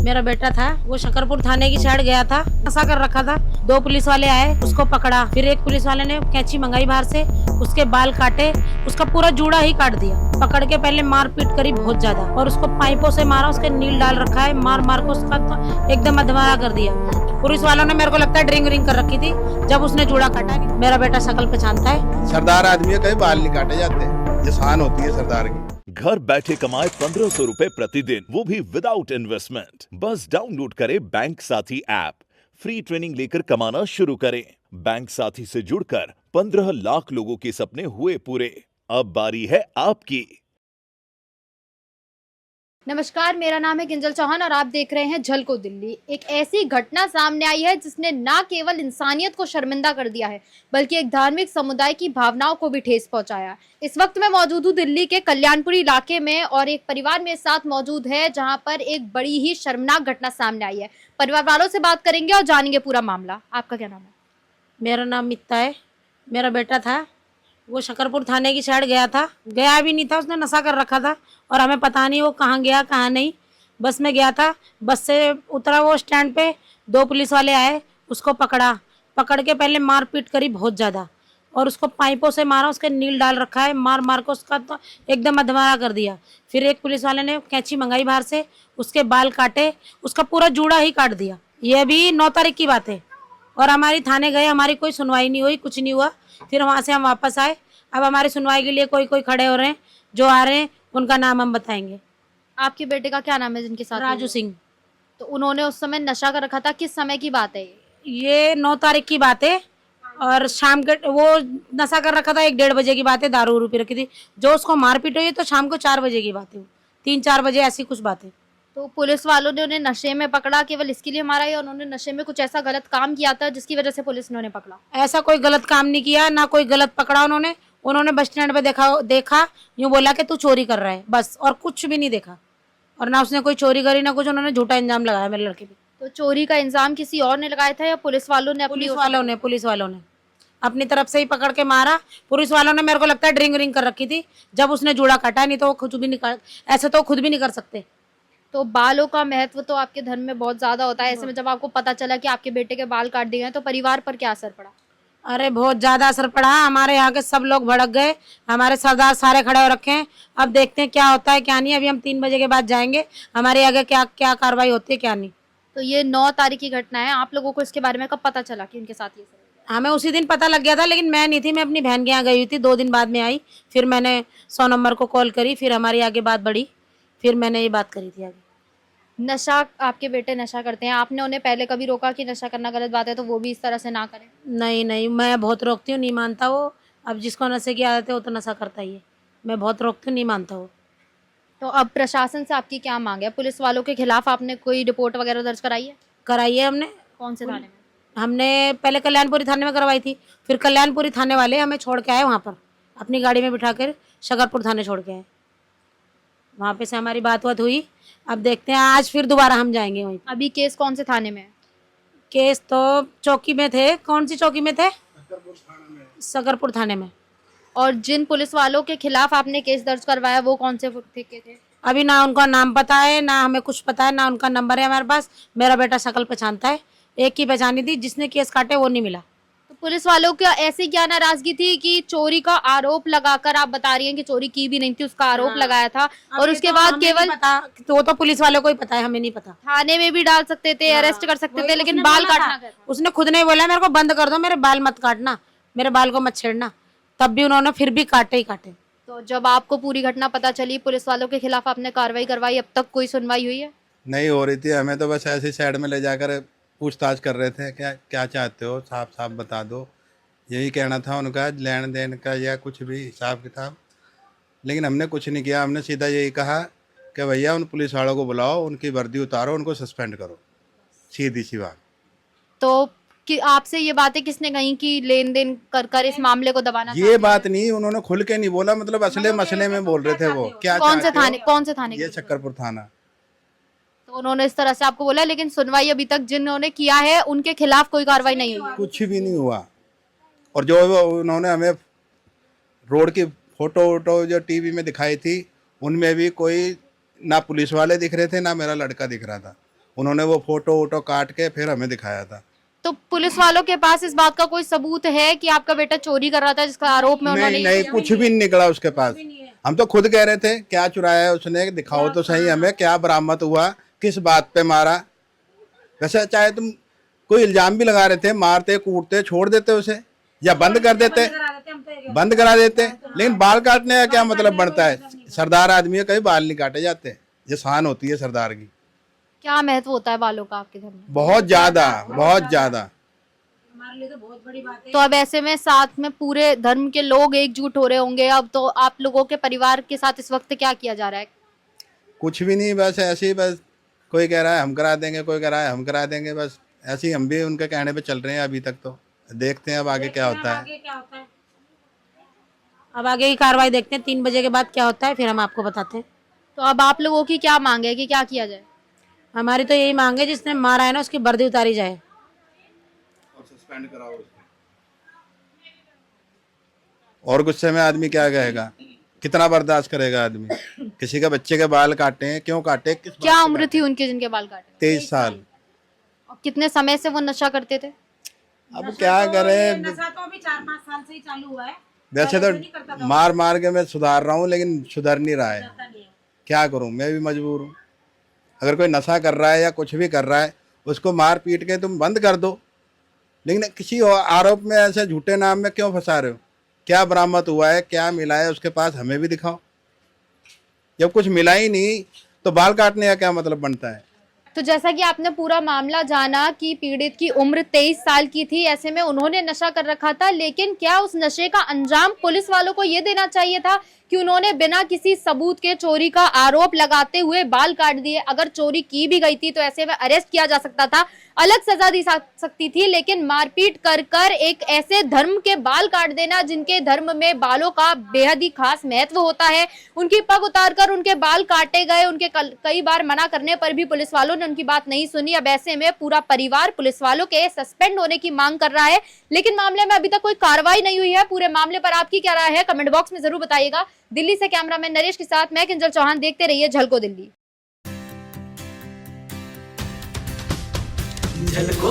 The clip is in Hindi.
मेरा बेटा था, वो शकरपुर थाने की साइड गया था, नशा कर रखा था। 2 पुलिस वाले आए, उसको पकड़ा। फिर एक पुलिस वाले ने कैंची मंगाई बाहर से, उसके बाल काटे, उसका पूरा जूड़ा ही काट दिया। पकड़ के पहले मार पीट करी बहुत ज्यादा, और उसको पाइपों से मारा, उसके नील डाल रखा है, मार मार को उसका तो एकदम अधमरा कर दिया। पुलिस वालों ने मेरे को लगता है ड्रिंक व्रिंक कर रखी थी जब उसने जूड़ा काटा। मेरा बेटा शक्ल पहचानता है। सरदार आदमी कहीं बाल नहीं काटे जाते, ये शान होती है सरदार की। घर बैठे कमाए 1500 रुपए प्रतिदिन, वो भी विदाउट इन्वेस्टमेंट। बस डाउनलोड करें बैंक साथी ऐप, फ्री ट्रेनिंग लेकर कमाना शुरू करें। बैंक साथी से जुड़कर 15 लाख लोगों के सपने हुए पूरे। अब बारी है आपकी। नमस्कार, मेरा नाम है किंजल चौहान और आप देख रहे हैं झलको दिल्ली। एक ऐसी घटना सामने आई है जिसने ना केवल इंसानियत को शर्मिंदा कर दिया है, बल्कि एक धार्मिक समुदाय की भावनाओं को भी ठेस पहुंचाया। इस वक्त मैं मौजूद हूं दिल्ली के कल्याणपुरी इलाके में और एक परिवार मेरे साथ मौजूद है जहां पर एक बड़ी ही शर्मनाक घटना सामने आई है। परिवार वालों से बात करेंगे और जानेंगे पूरा मामला। आपका क्या नाम है? मेरा नाम मित्ता है। मेरा बेटा था, वो शकरपुर थाने की साइड गया था, गया भी नहीं था, उसने नशा कर रखा था और हमें पता नहीं वो कहाँ गया कहाँ नहीं। बस में गया था, बस से उतरा, वो स्टैंड पे 2 पुलिस वाले आए, उसको पकड़ा। पकड़ के पहले मार पीट करी बहुत ज़्यादा, और उसको पाइपों से मारा, उसके नील डाल रखा है, मार मार को उसका तो एकदम अधमरा कर दिया। फिर एक पुलिस वाले ने कैंची मंगाई बाहर से, उसके बाल काटे, उसका पूरा जूड़ा ही काट दिया। ये भी 9 तारीख की बात है। और हमारी थाने गए, हमारी कोई सुनवाई नहीं हुई, कुछ नहीं हुआ। फिर वहाँ से हम वापस आए। अब हमारी सुनवाई के लिए कोई कोई खड़े हो रहे हैं, जो आ रहे हैं उनका नाम हम बताएंगे। आपके बेटे का क्या नाम है जिनके साथ? राजू सिंह। तो उन्होंने उस समय नशा कर रखा था, किस समय की बात है ये 9 तारीख की बात है, और शाम के वो नशा कर रखा था, 1-1:30 बजे की बात है। दारू उरू पी रखी थी। जो उसको मारपीट हुई तो शाम को 4 बजे की बात है, 3-4 बजे ऐसी कुछ बात है। तो पुलिस वालों ने उन्हें नशे में पकड़ा केवल इसके लिए मारा, या उन्होंने नशे में कुछ ऐसा गलत काम किया था जिसकी वजह से पुलिस ने उन्हें पकड़ा? ऐसा कोई गलत काम नहीं किया, ना कोई गलत पकड़ा उन्होंने बस स्टैंड पे देखा यूँ बोला कि तू चोरी कर रहा है, बस, और कुछ भी नहीं देखा। और ना उसने कोई चोरी करी ना कुछ, उन्होंने झूठा इल्जाम लगाया मेरे लड़के पे। तो चोरी का इल्जाम किसी और ने लगाया था या पुलिस वालों ने? पुलिस वालों ने अपनी तरफ से ही पकड़ के मारा। पुलिस वालों ने, मेरे को लगता है ड्रिंक व्रिंक कर रखी थी जब उसने जूड़ा काटा, नहीं तो वो खुद भी नहीं कर, ऐसे तो खुद भी नहीं कर सकते। तो बालों का महत्व तो आपके धर्म में बहुत ज्यादा होता है। ऐसे में जब आपको पता चला कि आपके बेटे के बाल काट दिए गए तो परिवार पर क्या असर पड़ा? अरे बहुत ज्यादा असर पड़ा। हमारे यहाँ के सब लोग भड़क गए, हमारे सरदार सारे खड़े हो रखे हैं। अब देखते हैं क्या होता है क्या नहीं। अभी हम 3 बजे के बाद जाएंगे, हमारे आगे क्या क्या कार्रवाई होती है क्या नहीं। तो ये 9 तारीख की घटना है। आप लोगों को इसके बारे में कब पता चला कि उनके साथ ये सब? हमें उसी दिन पता लग गया था, लेकिन मैं नहीं थी, मैं अपनी बहन के यहाँ गई हुई थी। 2 दिन बाद में आई, फिर मैंने 100 नंबर को कॉल करी, फिर हमारी आगे बात बढ़ी, फिर मैंने ये बात करी थी आगे। नशा, आपके बेटे नशा करते हैं, आपने उन्हें पहले कभी रोका कि नशा करना गलत बात है तो वो भी इस तरह से ना करें? नहीं, मैं बहुत रोकती हूँ, नहीं मानता वो। अब जिसको नशे की आदत है वो तो नशा करता ही है। मैं बहुत रोकती हूँ, नहीं मानता वो। तो अब प्रशासन से आपकी क्या मांग है? पुलिस वालों के खिलाफ आपने कोई रिपोर्ट वगैरह दर्ज कराई है? कराई है हमने। कौन से थाने में? हमने पहले कल्याणपुरी थाने में करवाई थी, फिर कल्याणपुरी थाने वाले हमें छोड़ के आए वहाँ पर, अपनी गाड़ी में बिठा कर शकरपुर थाने छोड़ के आए। वहाँ पे से हमारी बात हुई। अब देखते हैं, आज फिर दोबारा हम जाएंगे वहीं। अभी केस कौन से थाने में है? केस तो चौकी में थे। कौन सी चौकी में थे? शकरपुर थाने में। और जिन पुलिस वालों के खिलाफ आपने केस दर्ज करवाया वो कौन से थे? अभी ना उनका नाम पता है, ना हमें कुछ पता है, ना उनका नंबर है हमारे पास। मेरा बेटा शक्ल पहचानता है, एक की पहचानी थी, जिसने केस काटे वो नहीं मिला। तो पुलिस वालों की ऐसी क्या नाराजगी थी कि चोरी का आरोप लगाकर, आप बता रही हैं कि चोरी की भी नहीं थी, उसका आरोप लगाया था, और उसके बाद केवल तो वो तो पुलिस वालों को ही पता है, हमें नहीं पता। थाने में भी डाल सकते थे, अरेस्ट कर सकते थे, लेकिन बाल काटना क्या था? उसने खुद नहीं बोला मेरे को बंद कर दो, मेरे बाल मत काटना, मेरे बाल को मत छेड़ना, तब भी उन्होंने फिर भी काटे ही काटे। तो जब आपको पूरी घटना पता चली, पुलिस वालों के खिलाफ आपने कार्रवाई करवाई, अब तक कोई सुनवाई हुई है? नहीं हो रही थी, हमें तो बस ऐसी साइड में ले जाकर पूछताछ कर रहे थे, क्या क्या चाहते हो, साफ साफ बता दो, यही कहना था उनका, लेन देन का या कुछ भी हिसाब किताब। लेकिन हमने कुछ नहीं किया, हमने सीधा यही कहा कि भैया उन पुलिस वालों को बुलाओ, उनकी वर्दी उतारो, उनको सस्पेंड करो, सीधी सी बात। तो कि आपसे ये बातें किसने कही कि लेन देन कर कर इस मामले को दबाना? ये बात नहीं, उन्होंने खुल के नहीं बोला, मतलब असले मसले में बोल रहे थे वो। क्या कौन से थाने? ये शकरपुर थाना। तो उन्होंने इस तरह से आपको बोला, लेकिन सुनवाई अभी तक जिन्होंने किया है उनके खिलाफ कोई कार्रवाई नहीं हुई? कुछ भी नहीं हुआ। और जो उन्होंने हमें रोड की फोटो जो टीवी में दिखाई थी, उनमें भी कोई, ना पुलिस वाले दिख रहे थे, ना मेरा लड़का दिख रहा था। उन्होंने वो फोटो वोटो काट के फिर हमें दिखाया था। तो पुलिस वालों के पास इस बात का कोई सबूत है कि आपका बेटा चोरी कर रहा था, जिसका आरोप में उन्होंने नहीं नहीं, कुछ भी नहीं निकला उसके पास। हम तो खुद कह रहे थे क्या चुराया है उसने, दिखाओ तो सही हमें, क्या बरामद हुआ, किस बात पे मारा। वैसे चाहे तुम कोई इल्जाम भी लगा रहे थे, मारते कूटते छोड़ देते उसे, या बंद कर देते, बंद करा देते, लेकिन बाल काटने का क्या मतलब बनता है? सरदार आदमी है, कहीं बाल नहीं काटे जाते, ये शान होती है सरदार की। क्या महत्व होता है बालों का आपके धर्म में? बहुत ज्यादा, बहुत ज्यादा। हमारे लिए तो बहुत बड़ी बात है। तो अब ऐसे में साथ में पूरे धर्म के लोग एकजुट हो रहे होंगे, अब तो आप लोगों के परिवार के साथ इस वक्त क्या किया जा रहा है? कुछ भी नहीं, बस ऐसे ही, बस कोई कह रहा है हम करा देंगे, कोई कह रहा है हम करा देंगे, बस ऐसे ही हम भी उनके कहने पे चल रहे हैं अभी तक। तो देखते हैं अब आगे क्या होता है। आगे क्या होता है, अब आगे की कार्रवाई देखते हैं। 3 बजे के बाद क्या होता है फिर हम आपको बताते हैं। तो अब आप लोगों की क्या मांग है कि क्या किया जाए? हमारी तो यही मांग है, जिसने मारा है ना उसकी वर्दी उतारी जाए। और सस्पेंड कराओ उसको। और गुस्से में आदमी क्या कहेगा, कितना बर्दाश्त करेगा आदमी? किसी के बच्चे के बाल काटे हैं, क्यों काटे, किस बात क्या से उम्र काटे? थी उनके जिनके बाल काटे? 23 साल। और कितने समय से वो नशा करते थे? अब क्या करें, नशा तो अभी 4-5 साल से ही चालू हुआ है। वैसे तो मार मार के मैं सुधार रहा हूँ, लेकिन सुधर नहीं रहा है। क्या करूँ, मैं भी मजबूर हूँ। अगर कोई नशा कर रहा है या कुछ भी कर रहा है, उसको मार पीट के तुम बंद कर दो, लेकिन किसी आरोप में ऐसे झूठे नाम में क्यों फंसा रहे हो? क्या बरामद हुआ है, क्या मिला है उसके पास, हमें भी दिखाओ। जब कुछ मिला ही नहीं तो बाल काटने का क्या मतलब बनता है? तो जैसा कि आपने पूरा मामला जाना कि पीड़ित की उम्र 23 साल की थी, ऐसे में उन्होंने नशा कर रखा था, लेकिन क्या उस नशे का अंजाम पुलिस वालों को ये देना चाहिए था कि उन्होंने बिना किसी सबूत के चोरी का आरोप लगाते हुए बाल काट दिए? अगर चोरी की भी गई थी तो ऐसे में अरेस्ट किया जा सकता था, अलग सजा दी सकती थी, लेकिन मारपीट कर कर एक ऐसे धर्म के बाल काट देना जिनके धर्म में बालों का बेहद ही खास महत्व होता है, उनकी पग उतार कर उनके बाल काटे गए। उनके कई बार मना करने पर भी पुलिस वालों ने उनकी बात नहीं सुनी। अब ऐसे में पूरा परिवार पुलिस वालों के सस्पेंड होने की मांग कर रहा है, लेकिन मामले में अभी तक कोई कार्रवाई नहीं हुई है। पूरे मामले पर आपकी क्या राय है, कमेंट बॉक्स में जरूर बताइएगा। दिल्ली से कैमरामैन नरेश के साथ मैं किंजल चौहान, देखते रहिए झलको दिल्ली। झलको